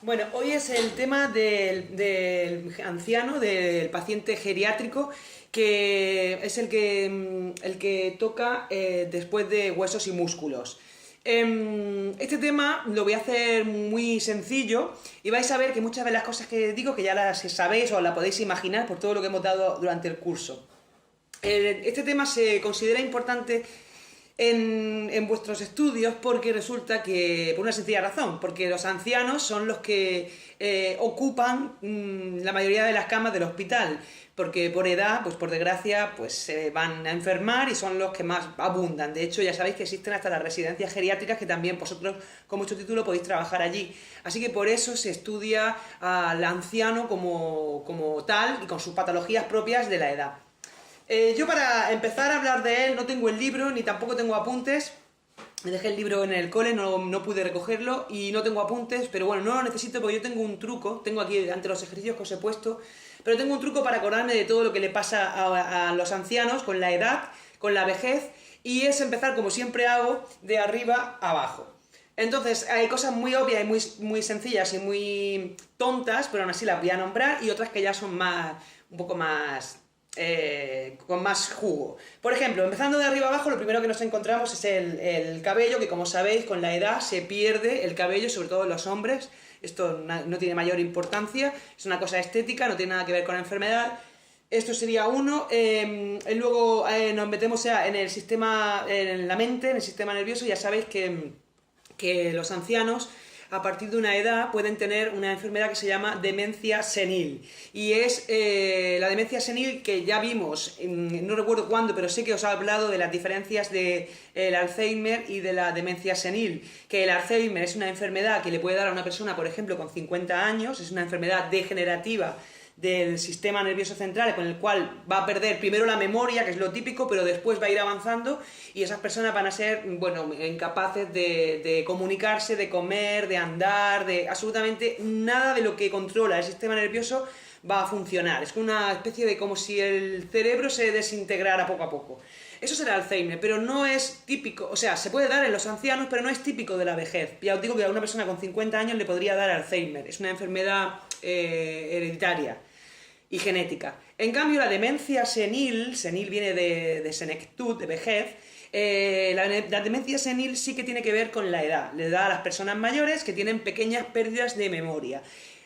Bueno, hoy es el tema del anciano, del paciente geriátrico, que es el que toca después de huesos y músculos. Este tema lo voy a hacer muy sencillo y vais a ver que muchas de las cosas que digo que ya las sabéis o las podéis imaginar por todo lo que hemos dado durante el curso. Este tema se considera importante en vuestros estudios porque resulta que, por una sencilla razón, porque los ancianos son los que ocupan la mayoría de las camas del hospital, porque por edad, pues por desgracia, pues se van a enfermar y son los que más abundan. De hecho, ya sabéis que existen hasta las residencias geriátricas que también vosotros, con mucho título, podéis trabajar allí. Así que por eso se estudia al anciano como tal y con sus patologías propias de la edad. Yo para empezar a hablar de él no tengo el libro ni tampoco tengo apuntes. Me dejé el libro en el cole, no pude recogerlo y no tengo apuntes, pero bueno, no lo necesito porque yo tengo un truco, tengo aquí delante los ejercicios que os he puesto, pero tengo un truco para acordarme de todo lo que le pasa a los ancianos con la edad, con la vejez, y es empezar como siempre hago, de arriba a abajo. Entonces, hay cosas muy obvias y muy sencillas y muy tontas, pero aún así las voy a nombrar, y otras que ya son un poco más con más jugo. Por ejemplo, empezando de arriba abajo, lo primero que nos encontramos es el cabello, que como sabéis, con la edad se pierde el cabello, sobre todo en los hombres. Esto no tiene mayor importancia, es una cosa estética, no tiene nada que ver con la enfermedad. Esto sería uno. Luego nos metemos ya en el sistema, en la mente, en el sistema nervioso. Ya sabéis que los ancianos a partir de una edad pueden tener una enfermedad que se llama demencia senil. Y es la demencia senil que ya vimos, no recuerdo cuándo, pero sé que os he hablado de las diferencias del Alzheimer y de la demencia senil. Que el Alzheimer es una enfermedad que le puede dar a una persona, por ejemplo, con 50 años, es una enfermedad degenerativa del sistema nervioso central, con el cual va a perder primero la memoria, que es lo típico, pero después va a ir avanzando y esas personas van a ser, bueno, incapaces de comunicarse, de comer, de andar, de absolutamente nada de lo que controla el sistema nervioso va a funcionar. Es una especie de como si el cerebro se desintegrara poco a poco. Eso será Alzheimer, pero no es típico, o sea, se puede dar en los ancianos, pero no es típico de la vejez. Ya os digo que a una persona con 50 años le podría dar Alzheimer, es una enfermedad hereditaria y genética. En cambio, la demencia senil, senil viene de senectud, de vejez, la demencia senil sí que tiene que ver con la edad. Le da a las personas mayores que tienen pequeñas pérdidas de memoria.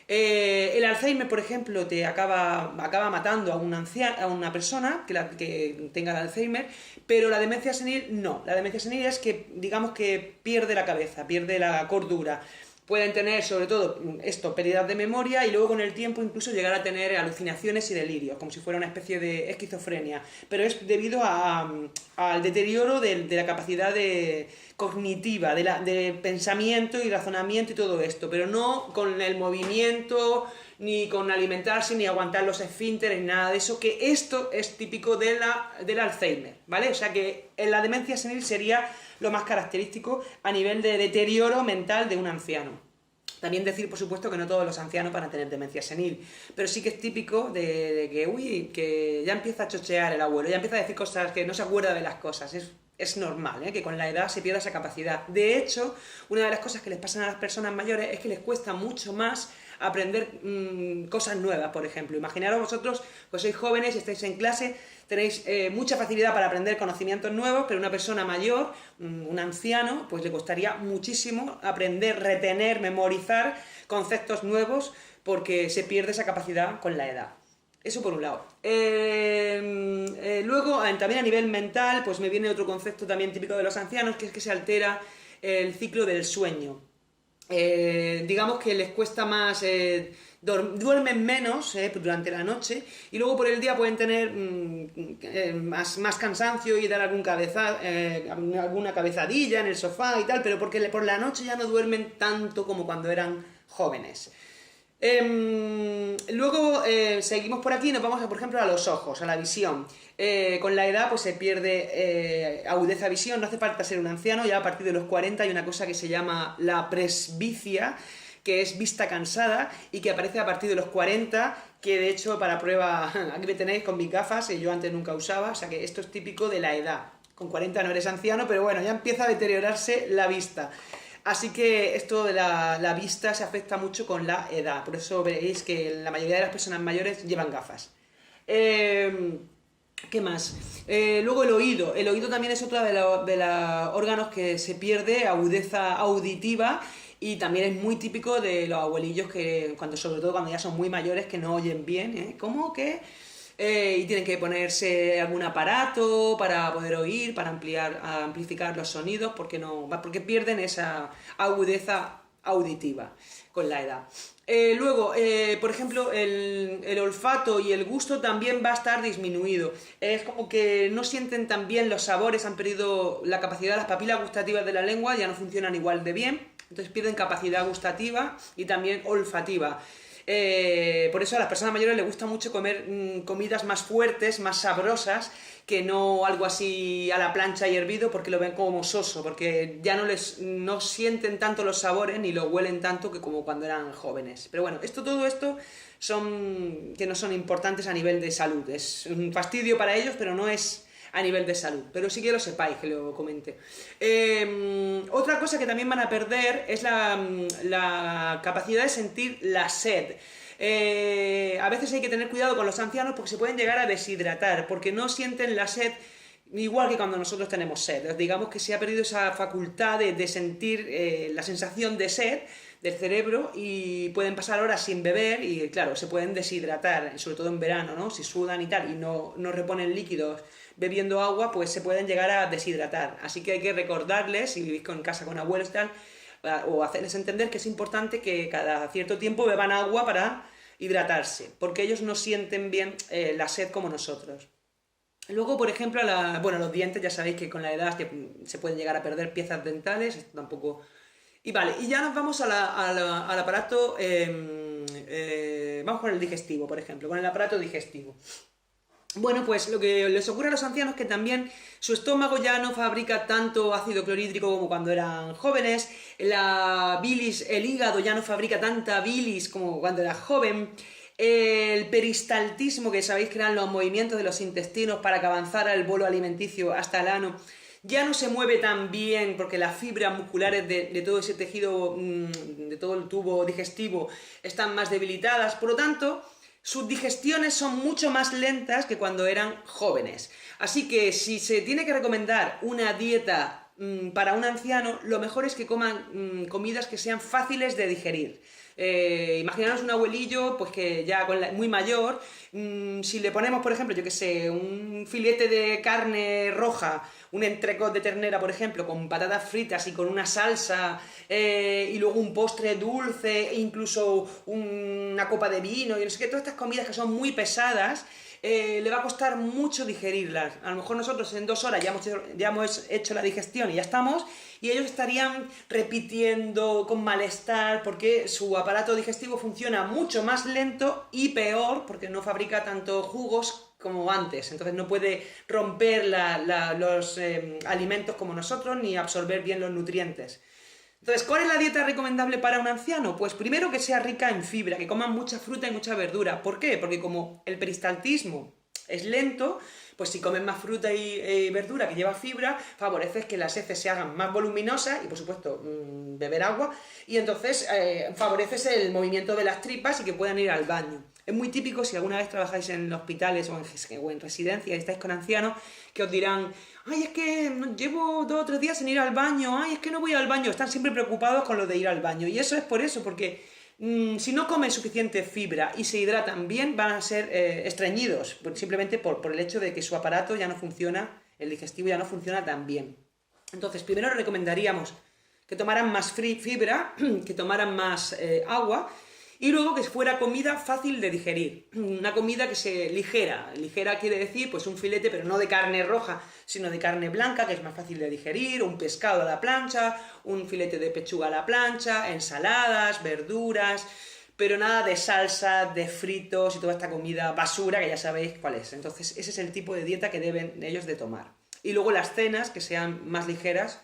El Alzheimer, por ejemplo, te acaba matando a una persona que tenga el Alzheimer, pero la demencia senil no. La demencia senil es que, digamos que pierde la cabeza, pierde la cordura. Pueden tener, sobre todo, pérdidas de memoria y luego con el tiempo incluso llegar a tener alucinaciones y delirios, como si fuera una especie de esquizofrenia. Pero es debido al deterioro de la capacidad cognitiva, de pensamiento y razonamiento y todo esto, pero no con el movimiento, ni con alimentarse, ni aguantar los esfínteres, ni nada de eso, que esto es típico del Alzheimer, ¿vale? O sea que en la demencia senil sería lo más característico a nivel de deterioro mental de un anciano. También decir, por supuesto, que no todos los ancianos van a tener demencia senil, pero sí que es típico de que ya empieza a chochear el abuelo, ya empieza a decir cosas que no se acuerda de las cosas. Es normal, que con la edad se pierda esa capacidad. De hecho, una de las cosas que les pasan a las personas mayores es que les cuesta mucho más aprender cosas nuevas, por ejemplo. Imaginaros vosotros, pues sois jóvenes y estáis en clase, tenéis mucha facilidad para aprender conocimientos nuevos, pero una persona mayor, un anciano, pues le costaría muchísimo aprender, retener, memorizar conceptos nuevos porque se pierde esa capacidad con la edad. Eso por un lado. Luego, también a nivel mental, pues me viene otro concepto también típico de los ancianos, que es que se altera el ciclo del sueño. Digamos que les cuesta más, duermen menos durante la noche y luego por el día pueden tener más cansancio y dar alguna cabezadilla en el sofá y tal, pero porque por la noche ya no duermen tanto como cuando eran jóvenes. Luego seguimos por aquí y nos vamos, por ejemplo, a los ojos, a la visión. Con la edad pues se pierde agudeza de visión, no hace falta ser un anciano, ya a partir de los 40 hay una cosa que se llama la presbicia, que es vista cansada y que aparece a partir de los 40, que de hecho para prueba, aquí me tenéis con mis gafas, yo antes nunca usaba, o sea que esto es típico de la edad. Con 40 no eres anciano, pero bueno, ya empieza a deteriorarse la vista. Así que esto de la vista se afecta mucho con la edad. Por eso veréis que la mayoría de las personas mayores llevan gafas. Eh, ¿Qué más? Luego el oído. El oído también es otro de los órganos que se pierde, agudeza auditiva, y también es muy típico de los abuelillos que, sobre todo cuando ya son muy mayores, que no oyen bien, ¿eh? ¿Cómo que? Y tienen que ponerse algún aparato para poder oír, para amplificar los sonidos, porque pierden esa agudeza auditiva con la edad. Luego, por ejemplo, el olfato y el gusto también va a estar disminuido. Es como que no sienten tan bien los sabores, han perdido la capacidad, las papilas gustativas de la lengua ya no funcionan igual de bien, entonces pierden capacidad gustativa y también olfativa. Por eso a las personas mayores les gusta mucho comer comidas más fuertes, más sabrosas, que no algo así a la plancha y hervido, porque lo ven como soso, porque ya no sienten tanto los sabores ni lo huelen tanto que como cuando eran jóvenes. Pero bueno, todo esto que no son importantes a nivel de salud. Es un fastidio para ellos, pero no es a nivel de salud, pero sí que lo sepáis, que lo comente. Otra cosa que también van a perder es la capacidad de sentir la sed. A veces hay que tener cuidado con los ancianos porque se pueden llegar a deshidratar, porque no sienten la sed igual que cuando nosotros tenemos sed. Digamos que se ha perdido esa facultad de sentir la sensación de sed del cerebro, y pueden pasar horas sin beber y claro, se pueden deshidratar, sobre todo en verano, ¿no? Si sudan y tal y no reponen líquidos bebiendo agua, pues se pueden llegar a deshidratar. Así que hay que recordarles, si vivís en casa con abuelos y tal, o hacerles entender que es importante que cada cierto tiempo beban agua para hidratarse, porque ellos no sienten bien la sed como nosotros. Luego, por ejemplo, los dientes, ya sabéis que con la edad se pueden llegar a perder piezas dentales, esto tampoco. Y vale, y ya nos vamos al aparato, vamos con el digestivo, por ejemplo, con el aparato digestivo. Bueno, pues lo que les ocurre a los ancianos es que también su estómago ya no fabrica tanto ácido clorhídrico como cuando eran jóvenes, la bilis, el hígado ya no fabrica tanta bilis como cuando era joven, el peristaltismo, que sabéis que eran los movimientos de los intestinos para que avanzara el bolo alimenticio hasta el ano, ya no se mueve tan bien porque las fibras musculares de todo ese tejido, de todo el tubo digestivo, están más debilitadas. Por lo tanto, sus digestiones son mucho más lentas que cuando eran jóvenes. Así que si se tiene que recomendar una dieta para un anciano, lo mejor es que coman comidas que sean fáciles de digerir. Imaginaros un abuelillo pues que ya muy mayor, si le ponemos, por ejemplo, yo que sé, un filete de carne roja, un entrecot de ternera, por ejemplo, con patatas fritas y con una salsa, y luego un postre dulce, e incluso una copa de vino, y no sé qué, todas estas comidas que son muy pesadas, le va a costar mucho digerirlas. A lo mejor nosotros en 2 horas ya hemos hecho la digestión y ya estamos, y ellos estarían repitiendo con malestar porque su aparato digestivo funciona mucho más lento y peor porque no fabrica tanto jugos como antes, entonces no puede romper los alimentos como nosotros ni absorber bien los nutrientes. Entonces, ¿cuál es la dieta recomendable para un anciano? Pues primero que sea rica en fibra, que coman mucha fruta y mucha verdura. ¿Por qué? Porque como el peristaltismo es lento, pues si comen más fruta y verdura que lleva fibra, favoreces que las heces se hagan más voluminosas y, por supuesto, beber agua, y entonces favoreces el movimiento de las tripas y que puedan ir al baño. Es muy típico, si alguna vez trabajáis en hospitales o en residencias y estáis con ancianos, que os dirán: ay, es que llevo 2 o 3 días sin ir al baño, ay, es que no voy al baño. Están siempre preocupados con lo de ir al baño. Y eso es por eso, porque si no comen suficiente fibra y se hidratan bien, van a ser estreñidos, simplemente por el hecho de que su aparato ya no funciona, el digestivo ya no funciona tan bien. Entonces, primero les recomendaríamos que tomaran más fibra, que tomaran más agua, y luego que fuera comida fácil de digerir, una comida que sea ligera. Ligera quiere decir pues un filete, pero no de carne roja, sino de carne blanca, que es más fácil de digerir, un pescado a la plancha, un filete de pechuga a la plancha, ensaladas, verduras, pero nada de salsa, de fritos y toda esta comida basura que ya sabéis cuál es. Entonces ese es el tipo de dieta que deben ellos de tomar. Y luego las cenas, que sean más ligeras,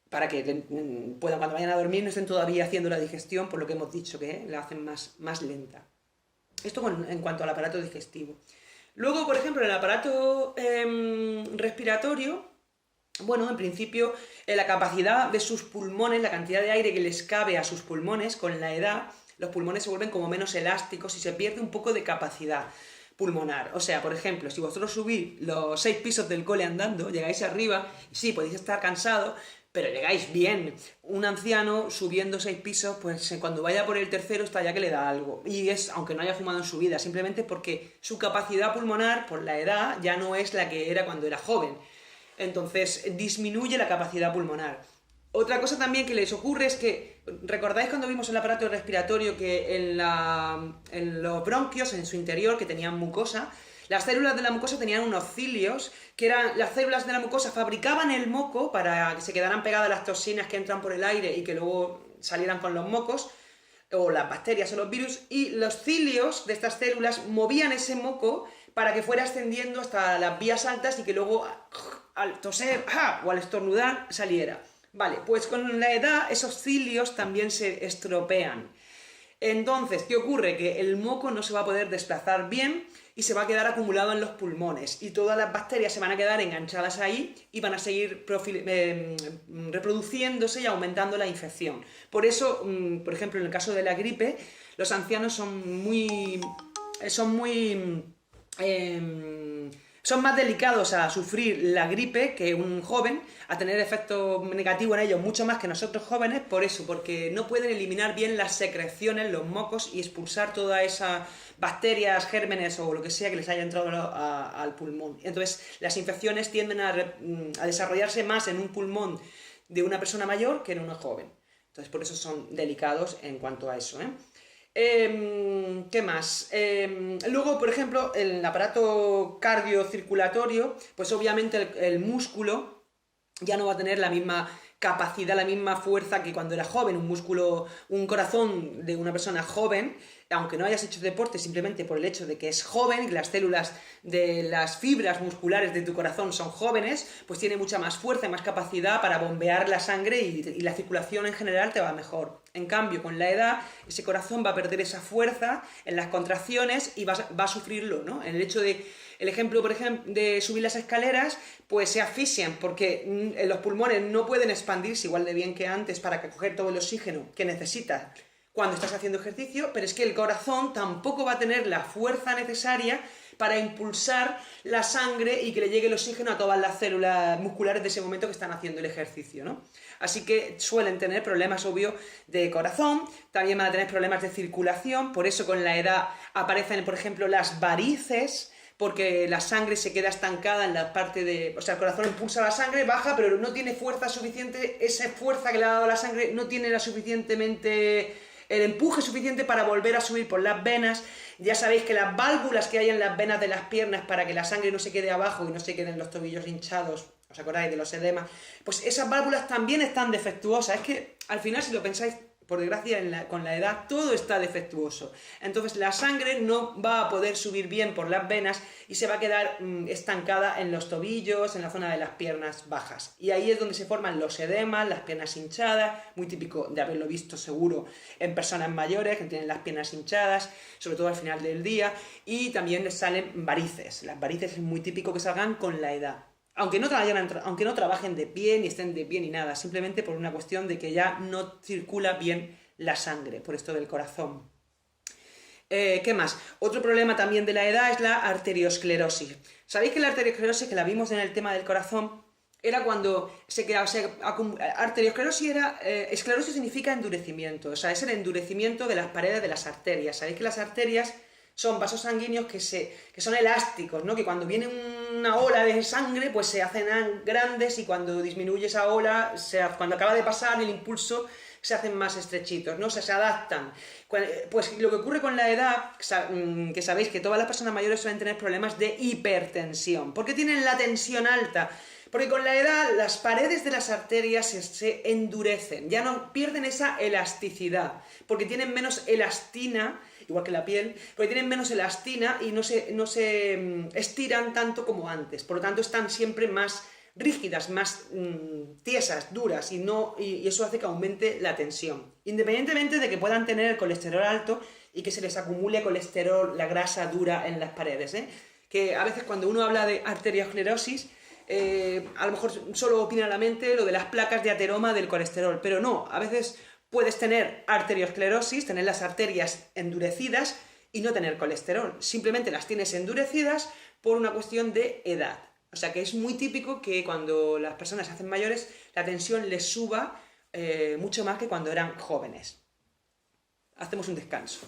para que puedan, cuando vayan a dormir, no estén todavía haciendo la digestión, por lo que hemos dicho, que la hacen más lenta. Esto en cuanto al aparato digestivo. Luego, por ejemplo, en el aparato respiratorio, Bueno, en principio, la capacidad de sus pulmones, la cantidad de aire que les cabe a sus pulmones, con la edad, los pulmones se vuelven como menos elásticos y se pierde un poco de capacidad pulmonar. O sea, por ejemplo, si vosotros subís los 6 pisos del cole andando, llegáis arriba, sí, podéis estar cansados, pero llegáis bien. Un anciano subiendo 6 pisos, pues cuando vaya por el tercero está ya que le da algo. Y es, aunque no haya fumado en su vida, simplemente porque su capacidad pulmonar, por la edad, ya no es la que era cuando era joven. Entonces disminuye la capacidad pulmonar. Otra cosa también que les ocurre es que, ¿recordáis cuando vimos el aparato respiratorio que en los bronquios, en su interior, que tenían mucosa, las células de la mucosa tenían unos cilios, que eran las células de la mucosa fabricaban el moco para que se quedaran pegadas las toxinas que entran por el aire y que luego salieran con los mocos, o las bacterias o los virus, y los cilios de estas células movían ese moco para que fuera ascendiendo hasta las vías altas y que luego al toser o al estornudar saliera. Vale, pues con la edad esos cilios también se estropean. Entonces, ¿qué ocurre? Que el moco no se va a poder desplazar bien y se va a quedar acumulado en los pulmones y todas las bacterias se van a quedar enganchadas ahí y van a seguir reproduciéndose y aumentando la infección. Por eso, por ejemplo, en el caso de la gripe, los ancianos son más delicados a sufrir la gripe que un joven, a tener efectos negativos en ellos mucho más que nosotros jóvenes, por eso, porque no pueden eliminar bien las secreciones, los mocos y expulsar todas esas bacterias, gérmenes o lo que sea que les haya entrado al pulmón. Entonces, las infecciones tienden a desarrollarse más en un pulmón de una persona mayor que en una joven. Entonces, por eso son delicados en cuanto a eso, ¿eh? ¿Qué más? Luego, por ejemplo, el aparato cardiocirculatorio, pues obviamente el músculo ya no va a tener la misma capacidad, la misma fuerza que cuando era joven. Un corazón de una persona joven, aunque no hayas hecho deporte, simplemente por el hecho de que es joven y las células de las fibras musculares de tu corazón son jóvenes, pues tiene mucha más fuerza y más capacidad para bombear la sangre y la circulación en general te va mejor. En cambio, con la edad, ese corazón va a perder esa fuerza en las contracciones y va a sufrirlo, ¿no? En el ejemplo, por ejemplo, de subir las escaleras, pues se asfixian porque los pulmones no pueden expandirse igual de bien que antes para coger todo el oxígeno que necesitas cuando estás haciendo ejercicio, pero es que el corazón tampoco va a tener la fuerza necesaria para impulsar la sangre y que le llegue el oxígeno a todas las células musculares de ese momento que están haciendo el ejercicio, ¿no? Así que suelen tener problemas, obvio, de corazón, también van a tener problemas de circulación, por eso con la edad aparecen, por ejemplo, las varices, porque la sangre se queda estancada en la parte de... O sea, el corazón impulsa la sangre, baja, pero no tiene fuerza suficiente, esa fuerza que le ha dado la sangre no tiene el empuje suficiente para volver a subir por las venas. Ya sabéis que las válvulas que hay en las venas de las piernas para que la sangre no se quede abajo y no se queden los tobillos hinchados, ¿os acordáis de los edemas? Pues esas válvulas también están defectuosas. Es que al final, si lo pensáis, por desgracia, con la edad todo está defectuoso. Entonces la sangre no va a poder subir bien por las venas y se va a quedar estancada en los tobillos, en la zona de las piernas bajas. Y ahí es donde se forman los edemas, las piernas hinchadas, muy típico de haberlo visto seguro en personas mayores que tienen las piernas hinchadas, sobre todo al final del día, y también les salen varices. Las varices es muy típico que salgan con la edad. Aunque no trabajen de pie, ni estén de pie, ni nada, simplemente por una cuestión de que ya no circula bien la sangre, por esto del corazón. ¿Qué más? Otro problema también de la edad es la arteriosclerosis. ¿Sabéis que la arteriosclerosis, que la vimos en el tema del corazón, era cuando arteriosclerosis esclerosis significa endurecimiento, o sea, es el endurecimiento de las paredes de las arterias. ¿Sabéis que las arterias son vasos sanguíneos que son elásticos, ¿no? Que cuando viene una ola de sangre, pues se hacen grandes y cuando disminuye esa ola, cuando acaba de pasar el impulso, se hacen más estrechitos, ¿no? O sea, se adaptan. Pues lo que ocurre con la edad, que sabéis que todas las personas mayores suelen tener problemas de hipertensión. ¿Por qué tienen la tensión alta? Porque con la edad las paredes de las arterias se endurecen, ya no pierden esa elasticidad, porque tienen menos elastina, igual que la piel, porque tienen menos elastina y no se estiran tanto como antes. Por lo tanto, están siempre más rígidas, más tiesas, duras, y eso hace que aumente la tensión. Independientemente de que puedan tener el colesterol alto y que se les acumule colesterol, la grasa dura en las paredes, ¿eh? Que a veces cuando uno habla de arteriosclerosis, a lo mejor solo opina la mente lo de las placas de ateroma del colesterol, pero no, a veces puedes tener arteriosclerosis, tener las arterias endurecidas y no tener colesterol, simplemente las tienes endurecidas por una cuestión de edad. O sea que es muy típico que cuando las personas se hacen mayores la tensión les suba mucho más que cuando eran jóvenes. Hacemos un descanso.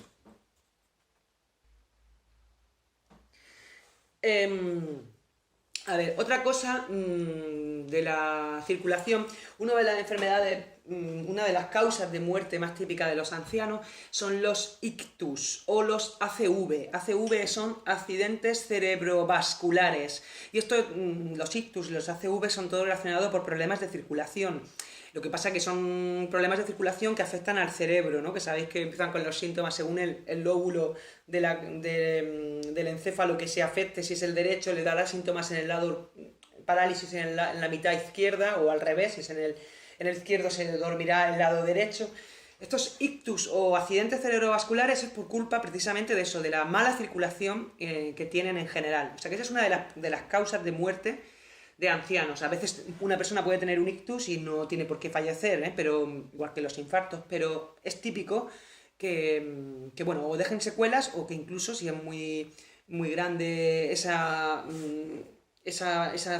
A ver, otra cosa de la circulación, una de las enfermedades, una de las causas de muerte más típicas de los ancianos son los ictus o los ACV. ACV son accidentes cerebrovasculares. Y esto, los ictus y los ACV son todo relacionado por problemas de circulación. Lo que pasa es que son problemas de circulación que afectan al cerebro, ¿no? Que sabéis que empiezan con los síntomas según el lóbulo del encéfalo que se afecte. Si es el derecho, le dará síntomas en el lado parálisis en la mitad izquierda, o al revés, si es en el izquierdo se dormirá el lado derecho. Estos ictus o accidentes cerebrovasculares es por culpa precisamente de eso, de la mala circulación que tienen en general. O sea que esa es una de las causas de muerte de ancianos. A veces una persona puede tener un ictus y no tiene por qué fallecer, pero igual que los infartos, pero es típico que bueno, o dejen secuelas o que incluso si es muy, muy grande esa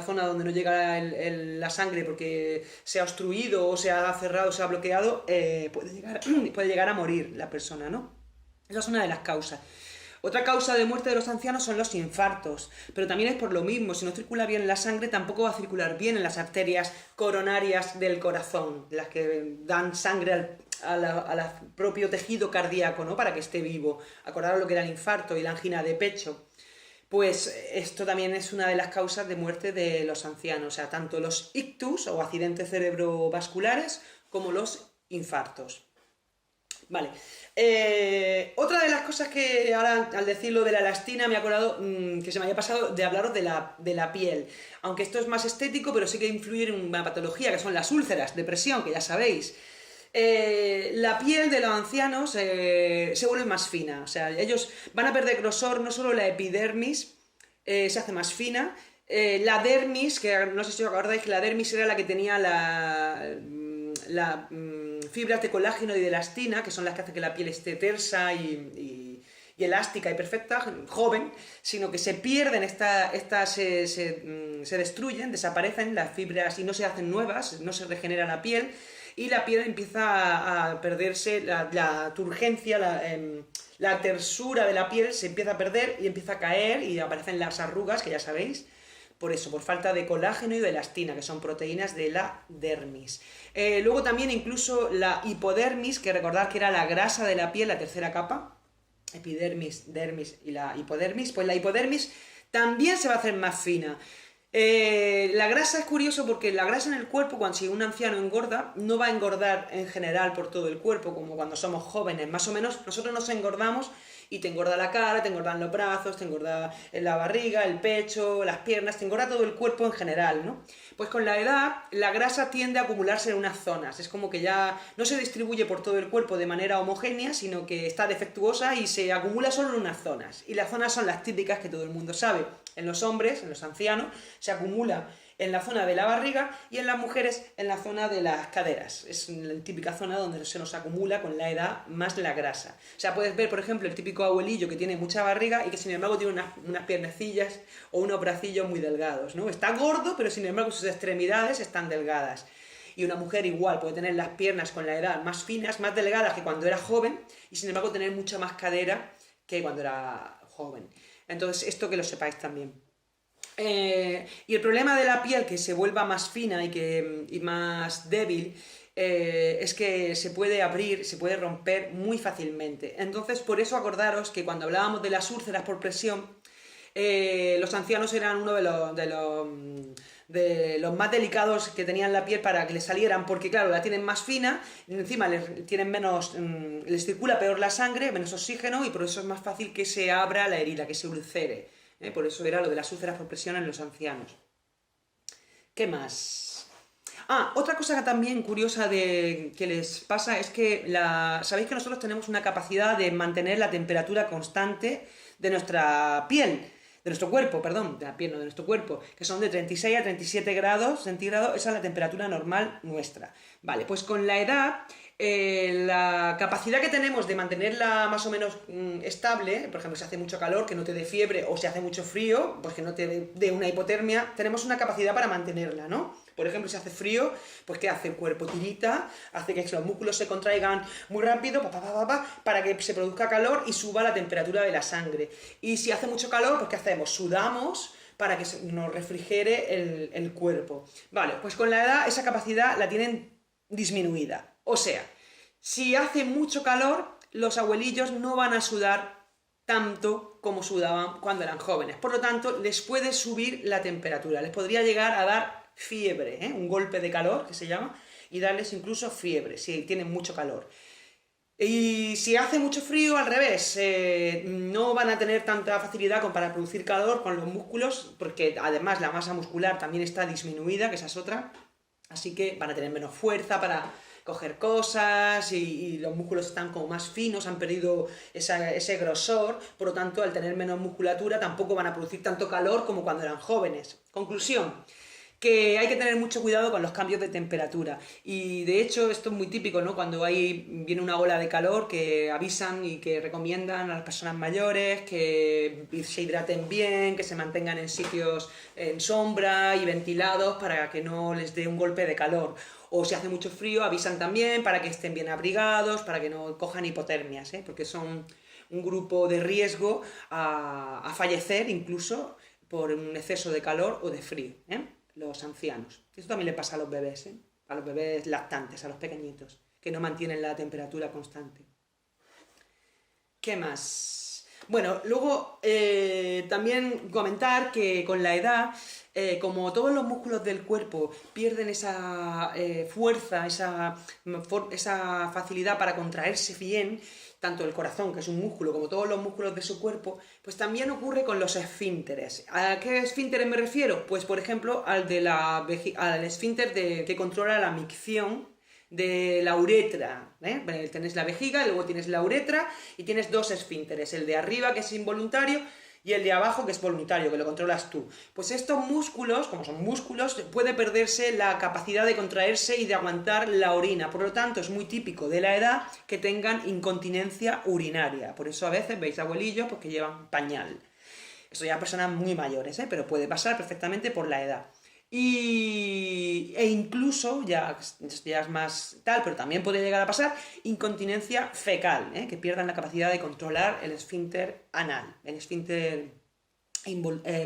zona donde no llega la sangre porque se ha obstruido o se ha cerrado, se ha bloqueado, puede llegar a morir la persona, ¿no? Esa es una de las causas. Otra causa de muerte de los ancianos son los infartos, pero también es por lo mismo, si no circula bien la sangre tampoco va a circular bien en las arterias coronarias del corazón, las que dan sangre al propio tejido cardíaco, ¿no? Para que esté vivo. Acordaros lo que era el infarto y la angina de pecho. Pues esto también es una de las causas de muerte de los ancianos, o sea, tanto los ictus o accidentes cerebrovasculares como los infartos. Vale. Otra de las cosas que ahora al decirlo de la elastina me he acordado que se me había pasado de hablaros de la piel. Aunque esto es más estético, pero sí que influye en una patología que son las úlceras, depresión, que ya sabéis. La piel de los ancianos se vuelve más fina, o sea, ellos van a perder grosor, no solo la epidermis se hace más fina, la dermis, que no sé si os acordáis que la dermis era la que tenía fibras de colágeno y de elastina, que son las que hacen que la piel esté tersa y elástica y perfecta, joven, sino que se pierden, se destruyen, desaparecen las fibras y no se hacen nuevas, no se regenera la piel, y la piel empieza a perderse, la turgencia, la tersura de la piel se empieza a perder y empieza a caer y aparecen las arrugas, que ya sabéis, por eso, por falta de colágeno y de elastina, que son proteínas de la dermis. Luego también incluso la hipodermis, que recordad que era la grasa de la piel, la tercera capa, epidermis, dermis y la hipodermis, pues la hipodermis también se va a hacer más fina. La grasa es curioso porque la grasa en el cuerpo, si un anciano engorda, no va a engordar en general por todo el cuerpo, como cuando somos jóvenes, más o menos nosotros nos engordamos y te engorda la cara, te engordan los brazos, te engorda la barriga, el pecho, las piernas, te engorda todo el cuerpo en general, ¿no? Pues con la edad la grasa tiende a acumularse en unas zonas, es como que ya no se distribuye por todo el cuerpo de manera homogénea, sino que está defectuosa y se acumula solo en unas zonas. Y las zonas son las típicas que todo el mundo sabe. En los hombres, en los ancianos, se acumula en la zona de la barriga y en las mujeres en la zona de las caderas. Es la típica zona donde se nos acumula con la edad más la grasa. O sea, puedes ver, por ejemplo, el típico abuelillo que tiene mucha barriga y que sin embargo tiene unas piernecillas o unos bracillos muy delgados, ¿no? Está gordo, pero sin embargo sus extremidades están delgadas. Y una mujer igual puede tener las piernas con la edad más finas, más delgadas que cuando era joven y sin embargo tener mucha más cadera que cuando era joven. Entonces, esto que lo sepáis también. Y el problema de la piel que se vuelva más fina y más débil es que se puede abrir, se puede romper muy fácilmente. Entonces, por eso acordaros que cuando hablábamos de las úlceras por presión, los ancianos eran uno de los más delicados que tenían la piel para que les salieran, porque claro, la tienen más fina, y encima les circula peor la sangre, menos oxígeno, y por eso es más fácil que se abra la herida, que se ulcere. Por eso era lo de las úlceras por presión en los ancianos. ¿Qué más? Otra cosa también curiosa que les pasa es que sabéis que nosotros tenemos una capacidad de mantener la temperatura constante de nuestra piel, nuestro cuerpo, perdón, de la piel, no, de nuestro cuerpo, que son de 36 a 37 grados centígrados, esa es la temperatura normal nuestra. Vale, pues con la edad, la capacidad que tenemos de mantenerla más o menos estable, por ejemplo, si hace mucho calor, que no te dé fiebre, o si hace mucho frío, pues que no te dé una hipotermia, tenemos una capacidad para mantenerla, ¿no? Por ejemplo, si hace frío, pues ¿qué hace? El cuerpo tirita, hace que los músculos se contraigan muy rápido, para que se produzca calor y suba la temperatura de la sangre. Y si hace mucho calor, pues ¿qué hacemos? Sudamos para que nos refrigere el cuerpo. Vale, pues con la edad esa capacidad la tienen disminuida. O sea, si hace mucho calor, los abuelillos no van a sudar tanto como sudaban cuando eran jóvenes. Por lo tanto, les puede subir la temperatura, les podría llegar a dar fiebre, un golpe de calor, que se llama, y darles incluso fiebre, si tienen mucho calor. Y si hace mucho frío, al revés, no van a tener tanta facilidad para producir calor con los músculos, porque además la masa muscular también está disminuida, que esa es otra, así que van a tener menos fuerza para coger cosas y los músculos están como más finos, han perdido ese grosor, por lo tanto, al tener menos musculatura tampoco van a producir tanto calor como cuando eran jóvenes. Conclusión, que hay que tener mucho cuidado con los cambios de temperatura. Y de hecho esto es muy típico, ¿no? Cuando viene una ola de calor, que avisan y que recomiendan a las personas mayores que se hidraten bien, que se mantengan en sitios en sombra y ventilados para que no les dé un golpe de calor. O si hace mucho frío, avisan también para que estén bien abrigados, para que no cojan hipotermias, porque son un grupo de riesgo a fallecer incluso por un exceso de calor o de frío, los ancianos. Esto también le pasa a los bebés, a los bebés lactantes, a los pequeñitos, que no mantienen la temperatura constante. ¿Qué más? Bueno, luego también comentar que con la edad, como todos los músculos del cuerpo pierden esa fuerza, esa facilidad para contraerse bien, tanto el corazón, que es un músculo, como todos los músculos de su cuerpo, pues también ocurre con los esfínteres. ¿A qué esfínteres me refiero? Pues, por ejemplo, al esfínter que controla la micción de la uretra. Tienes la vejiga, luego tienes la uretra y tienes dos esfínteres, el de arriba, que es involuntario, y el de abajo, que es voluntario, que lo controlas tú. Pues estos músculos, como son músculos, puede perderse la capacidad de contraerse y de aguantar la orina. Por lo tanto, es muy típico de la edad que tengan incontinencia urinaria. Por eso a veces veis abuelillos pues, que llevan pañal. Esto ya personas muy mayores, pero puede pasar perfectamente por la edad. E incluso, ya es más tal, pero también puede llegar a pasar incontinencia fecal, que pierdan la capacidad de controlar el esfínter anal, el esfínter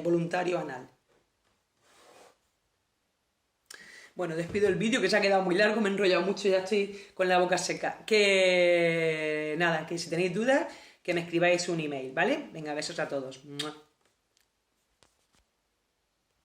voluntario anal. Bueno, despido el vídeo que se ha quedado muy largo, me he enrollado mucho, ya estoy con la boca seca. Que nada, que si tenéis dudas, que me escribáis un email, ¿vale? Venga, besos a todos.